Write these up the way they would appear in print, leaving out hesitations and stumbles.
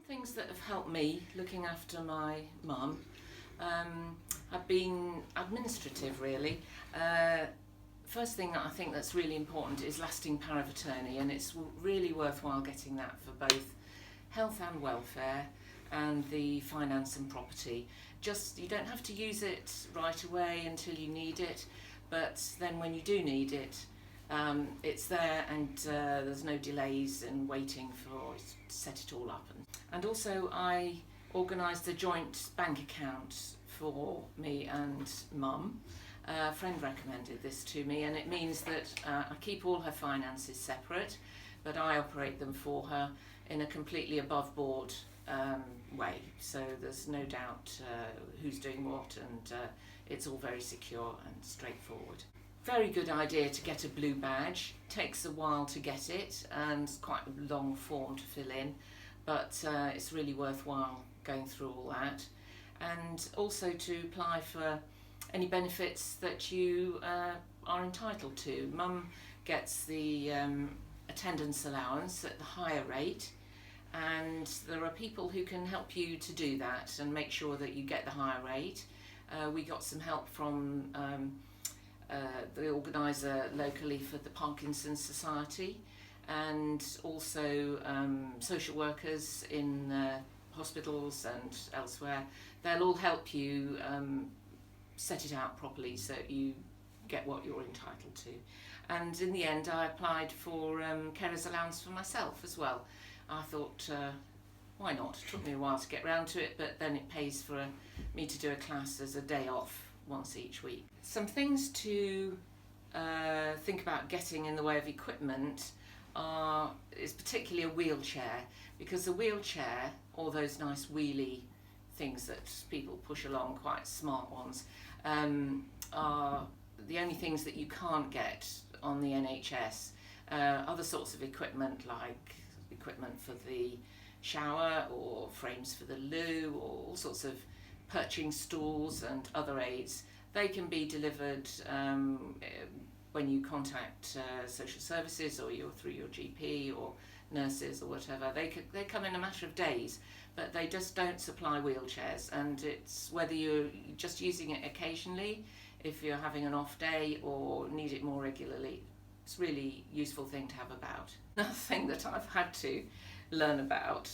Things that have helped me looking after my mum have been administrative, really. First thing that I think that's really important is lasting power of attorney, and it's really worthwhile getting that for both health and welfare and the finance and property. You don't have to use it right away until you need it, but then when you do need it, it's there, and there's no delays in waiting for it to set it all up. And also I organised a joint bank account for me and mum. A friend recommended this to me, and it means that I keep all her finances separate, but I operate them for her in a completely above board way, so there's no doubt who's doing what, and it's all very secure and straightforward. Very good idea to get a blue badge. Takes a while to get it and it's quite a long form to fill in, but it's really worthwhile going through all that. And also to apply for any benefits that you are entitled to. Mum gets the attendance allowance at the higher rate, and there are people who can help you to do that and make sure that you get the higher rate. We got some help from the organiser locally for the Parkinson's Society, and also social workers in hospitals and elsewhere. They'll all help you set it out properly so you get what you're entitled to. And in the end I applied for carer's allowance for myself as well. I thought, why not? It took me a while to get round to it, but then it pays for me to do a class as a day off once each week. Some things to think about getting in the way of equipment is particularly a wheelchair, because the wheelchair, or those nice wheelie things that people push along, quite smart ones, are the only things that you can't get on the NHS. Other sorts of equipment, like equipment for the shower or frames for the loo, or all sorts of perching stools and other aids, they can be delivered when you contact social services, or you're through your GP or nurses or whatever. They come in a matter of days, but they just don't supply wheelchairs, and it's whether you're just using it occasionally, if you're having an off day, or need it more regularly. It's a really useful thing to have about. Another thing that I've had to learn about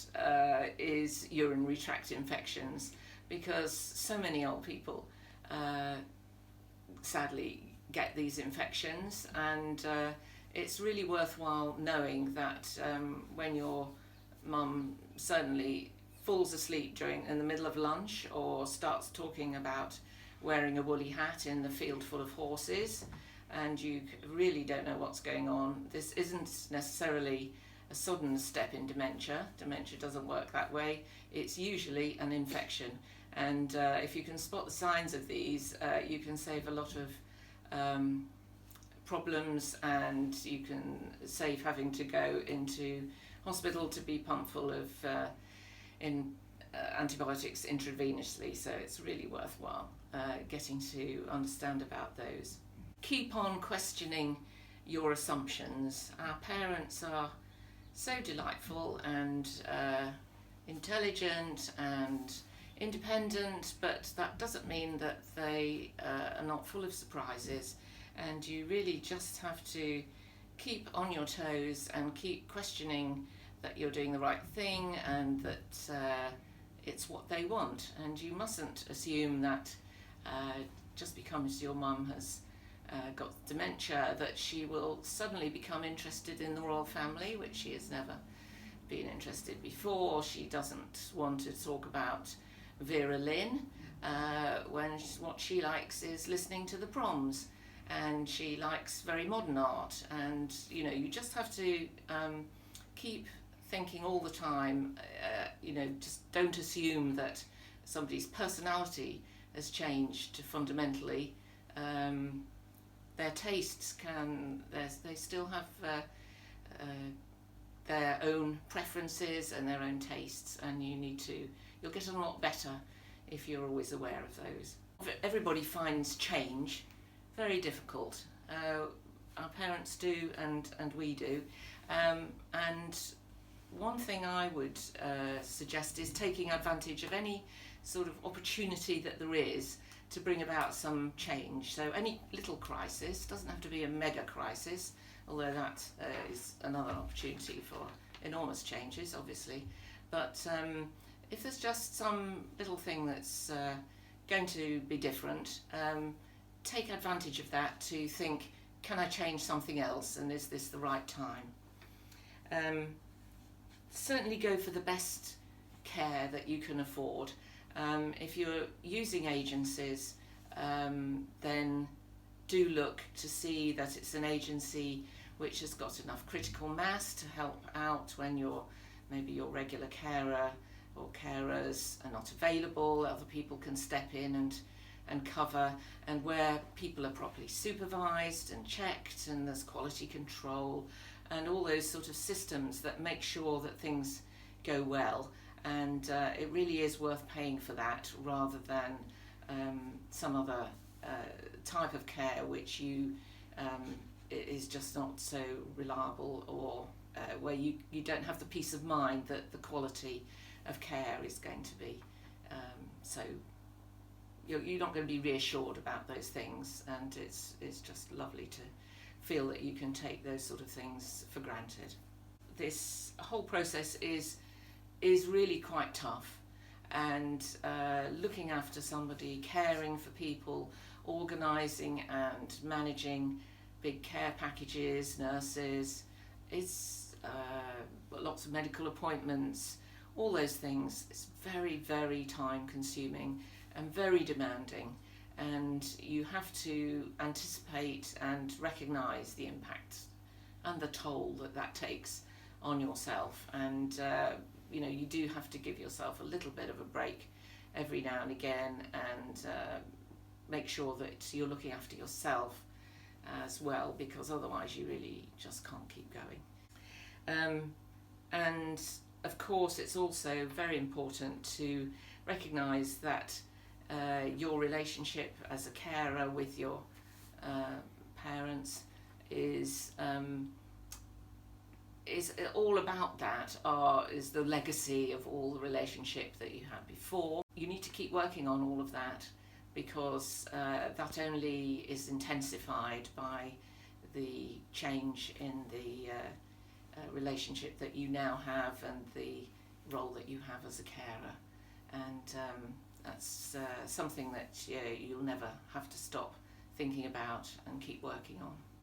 is urinary tract infections, because so many old people sadly get these infections, and it's really worthwhile knowing that when your mum suddenly falls asleep in the middle of lunch, or starts talking about wearing a woolly hat in the field full of horses, and you really don't know what's going on, this isn't necessarily a sudden step in dementia. Dementia doesn't work that way. It's usually an infection, and if you can spot the signs of these, you can save a lot of problems, and you can save having to go into hospital to be pumped full of antibiotics intravenously. So it's really worthwhile getting to understand about those. Keep on questioning your assumptions. Our parents are so delightful and intelligent and independent, but that doesn't mean that they are not full of surprises, and you really just have to keep on your toes and keep questioning that you're doing the right thing, and that it's what they want. And you mustn't assume that just because your mum has got dementia, that she will suddenly become interested in the royal family, which she has never been interested before. She doesn't want to talk about Vera Lynn when what she likes is listening to the Proms, and she likes very modern art. And you just have to keep thinking all the time, just don't assume that somebody's personality has changed fundamentally. Their tastes they still have their own preferences and their own tastes, and you'll get a lot better if you're always aware of those. Everybody finds change very difficult. Our parents do, and we do, and one thing I would suggest is taking advantage of any sort of opportunity that there is to bring about some change. So any little crisis, doesn't have to be a mega crisis, although that is another opportunity for enormous changes, obviously. But if there's just some little thing that's going to be different, take advantage of that to think, can I change something else, and is this the right time? Certainly go for the best care that you can afford. If you're using agencies, then do look to see that it's an agency which has got enough critical mass to help out when maybe your regular carer or carers are not available. Other people can step in and cover, and where people are properly supervised and checked, and there's quality control and all those sort of systems that make sure that things go well. And it really is worth paying for that, rather than some other type of care which is just not so reliable, or where you don't have the peace of mind that the quality of care is going to be. So you're not going to be reassured about those things, and it's just lovely to feel that you can take those sort of things for granted. This whole process is really quite tough, and looking after somebody, caring for people, organising and managing big care packages, nurses, it's lots of medical appointments, all those things. It's very, very time consuming and very demanding, and you have to anticipate and recognise the impact and the toll that takes on yourself. And you do have to give yourself a little bit of a break every now and again, and make sure that you're looking after yourself as well, because otherwise you really just can't keep going. And of course, it's also very important to recognise that your relationship as a carer with your parents is all about that, is the legacy of all the relationship that you had before. You need to keep working on all of that, because that only is intensified by the change in the relationship that you now have, and the role that you have as a carer. And that's something that you'll never have to stop thinking about and keep working on.